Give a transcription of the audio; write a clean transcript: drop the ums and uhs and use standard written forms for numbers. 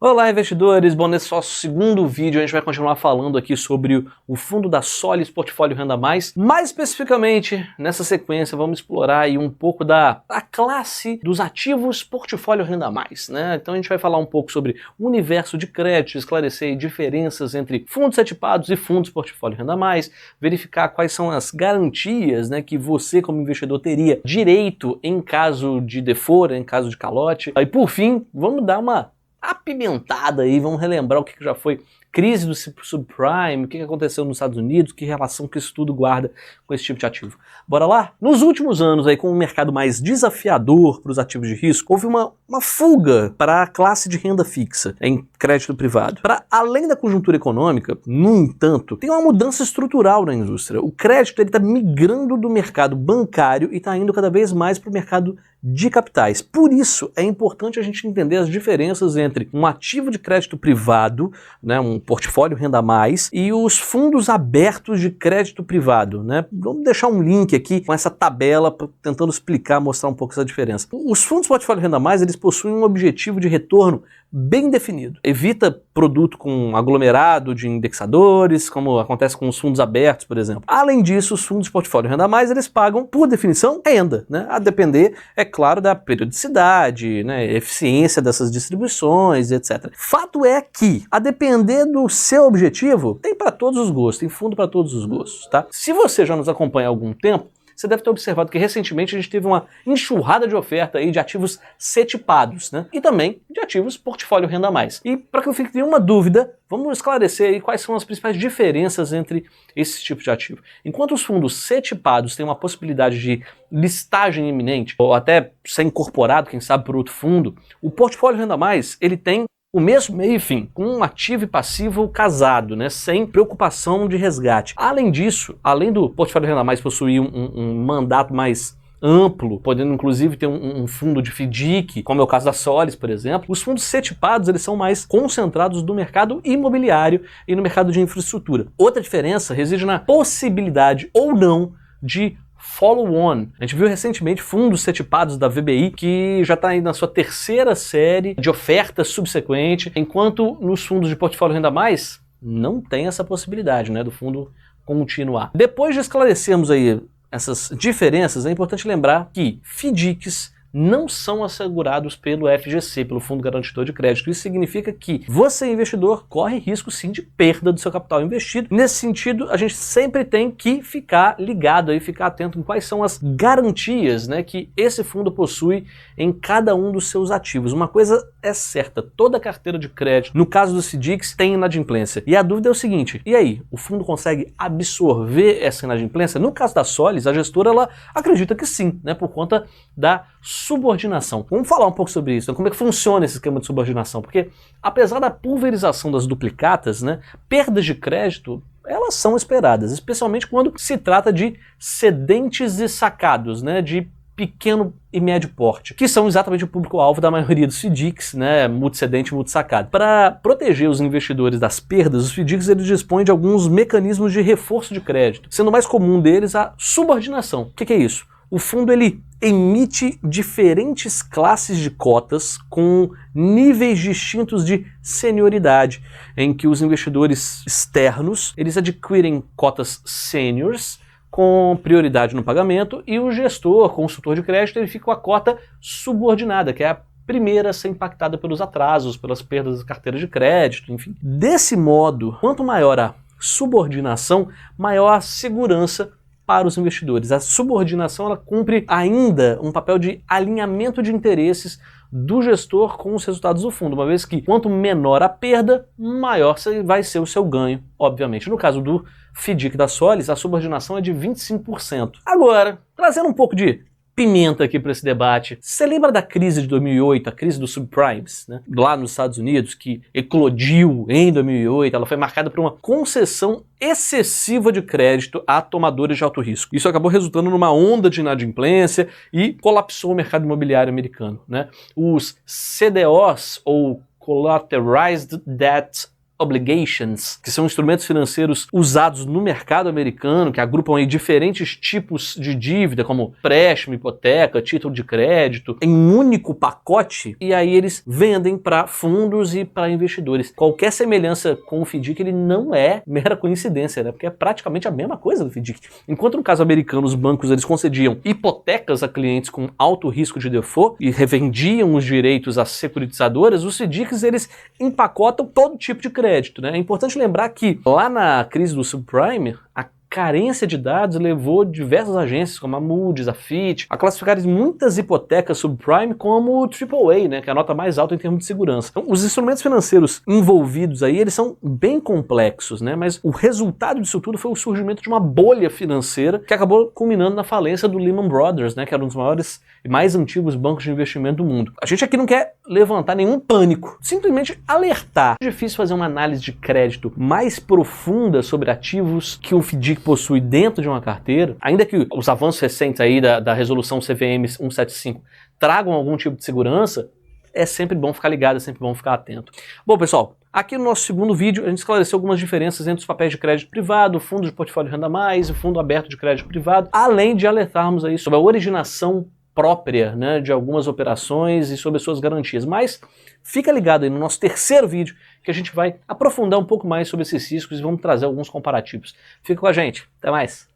Olá, investidores! Bom, nesse nosso segundo vídeo a gente vai continuar falando aqui sobre o fundo da Solis Portfólio Renda Mais. Mais especificamente, nessa sequência, vamos explorar aí um pouco da classe dos ativos Portfólio Renda Mais, né? Então a gente vai falar um pouco sobre o universo de crédito, esclarecer diferenças entre fundos setipados e fundos Portfólio Renda Mais, verificar quais são as garantias, né, que você como investidor teria direito em caso de default, em caso de calote. E por fim, vamos dar uma apimentada aí, vamos relembrar o que já foi crise do subprime, o que aconteceu nos Estados Unidos, que relação que isso tudo guarda com esse tipo de ativo. Bora lá? Nos últimos anos, aí, com um mercado mais desafiador para os ativos de risco, houve uma fuga para a classe de renda fixa em crédito privado. Para além da conjuntura econômica, no entanto, tem uma mudança estrutural na indústria. O crédito está migrando do mercado bancário e está indo cada vez mais para o mercado de capitais. Por isso, é importante a gente entender as diferenças entre um ativo de crédito privado, né, um portfólio renda mais, e os fundos abertos de crédito privado, né? Vamos deixar um link aqui com essa tabela tentando explicar, mostrar um pouco essa diferença. Os fundos portfólio renda mais, eles possuem um objetivo de retorno bem definido. Evita produto com aglomerado de indexadores, como acontece com os fundos abertos, por exemplo. Além disso, os fundos de portfólio renda mais, eles pagam, por definição, renda, né? A depender, é claro, da periodicidade, né, eficiência dessas distribuições, etc. Fato é que, a depender do seu objetivo, tem para todos os gostos, tem fundo para todos os gostos, tá? Se você já nos acompanha há algum tempo, você deve ter observado que recentemente a gente teve uma enxurrada de oferta aí de ativos setipados, né? E também de ativos portfólio renda mais. E para que não fique nenhuma dúvida, vamos esclarecer aí quais são as principais diferenças entre esses tipos de ativo. Enquanto os fundos setipados têm uma possibilidade de listagem iminente, ou até ser incorporado, quem sabe, por outro fundo, o portfólio renda mais, ele tem o mesmo meio e fim, com um ativo e passivo casado, né, sem preocupação de resgate. Além disso, além do portfólio renda mais possuir um mandato mais amplo, podendo inclusive ter um fundo de FDIC, como é o caso da Solis, por exemplo, os fundos setipados, eles são mais concentrados no mercado imobiliário e no mercado de infraestrutura. Outra diferença reside na possibilidade ou não de follow-on. A gente viu recentemente fundos setipados da VBI que já está aí na sua terceira série de oferta subsequente, enquanto nos fundos de portfólio renda mais não tem essa possibilidade, né, do fundo continuar. Depois de esclarecermos aí essas diferenças, é importante lembrar que FDICs não são assegurados pelo FGC, pelo Fundo Garantidor de Crédito. Isso significa que você, investidor, corre risco sim de perda do seu capital investido. Nesse sentido, a gente sempre tem que ficar ligado aí, ficar atento em quais são as garantias, né, que esse fundo possui em cada um dos seus ativos. Uma coisa é certa, toda carteira de crédito, no caso dos FDICs, tem inadimplência. E a dúvida é o seguinte, e aí, o fundo consegue absorver essa inadimplência? No caso da Solis, a gestora ela acredita que sim, né, por conta da subordinação. Vamos falar um pouco sobre isso, então, como é que funciona esse esquema de subordinação, porque apesar da pulverização das duplicatas, né, perdas de crédito, elas são esperadas, especialmente quando se trata de cedentes e sacados, né, de pequeno e médio porte, que são exatamente o público-alvo da maioria dos FDICs, né, multicedente e multisacado. Para proteger os investidores das perdas, os FDICs eles dispõem de alguns mecanismos de reforço de crédito, sendo o mais comum deles a subordinação. O que é isso? O fundo ele emite diferentes classes de cotas com níveis distintos de senioridade, em que os investidores externos eles adquirem cotas seniors com prioridade no pagamento e o gestor, consultor de crédito, ele fica com a cota subordinada, que é a primeira a ser impactada pelos atrasos, pelas perdas da carteira de crédito, enfim. Desse modo, quanto maior a subordinação, maior a segurança para os investidores. A subordinação ela cumpre ainda um papel de alinhamento de interesses do gestor com os resultados do fundo, uma vez que quanto menor a perda, maior vai ser o seu ganho, obviamente. No caso do FDIC da Solis, a subordinação é de 25%. Agora, trazendo um pouco de pimenta aqui para esse debate. Você lembra da crise de 2008, a crise dos subprimes, né? Lá nos Estados Unidos, que eclodiu em 2008, ela foi marcada por uma concessão excessiva de crédito a tomadores de alto risco. Isso acabou resultando numa onda de inadimplência e colapsou o mercado imobiliário americano, né? Os CDOs, ou Collateralized Debt Obligations, que são instrumentos financeiros usados no mercado americano, que agrupam aí diferentes tipos de dívida, como empréstimo, hipoteca, título de crédito, em um único pacote, e aí eles vendem para fundos e para investidores. Qualquer semelhança com o FDIC, ele não é mera coincidência, né? Porque é praticamente a mesma coisa do FDIC. Enquanto no caso americano, os bancos eles concediam hipotecas a clientes com alto risco de default e revendiam os direitos às securitizadoras, os FDICs eles empacotam todo tipo de crédito, né? É importante lembrar que lá na crise do subprime, a carência de dados levou diversas agências, como a Moody's, a Fitch, a classificarem muitas hipotecas subprime como AAA, né, que é a nota mais alta em termos de segurança. Então, os instrumentos financeiros envolvidos aí, eles são bem complexos, né, mas o resultado disso tudo foi o surgimento de uma bolha financeira que acabou culminando na falência do Lehman Brothers, né, que era um dos maiores e mais antigos bancos de investimento do mundo. A gente aqui não quer levantar nenhum pânico, simplesmente alertar. É difícil fazer uma análise de crédito mais profunda sobre ativos que um FDIC possui dentro de uma carteira, ainda que os avanços recentes aí da resolução CVM 175 tragam algum tipo de segurança, é sempre bom ficar ligado, é sempre bom ficar atento. Bom, pessoal, aqui no nosso segundo vídeo a gente esclareceu algumas diferenças entre os papéis de crédito privado, fundo de portfólio renda mais e fundo aberto de crédito privado, além de alertarmos aí sobre a originação própria, né, de algumas operações e sobre as suas garantias. Mas fica ligado aí no nosso terceiro vídeo que a gente vai aprofundar um pouco mais sobre esses riscos e vamos trazer alguns comparativos. Fica com a gente. Até mais!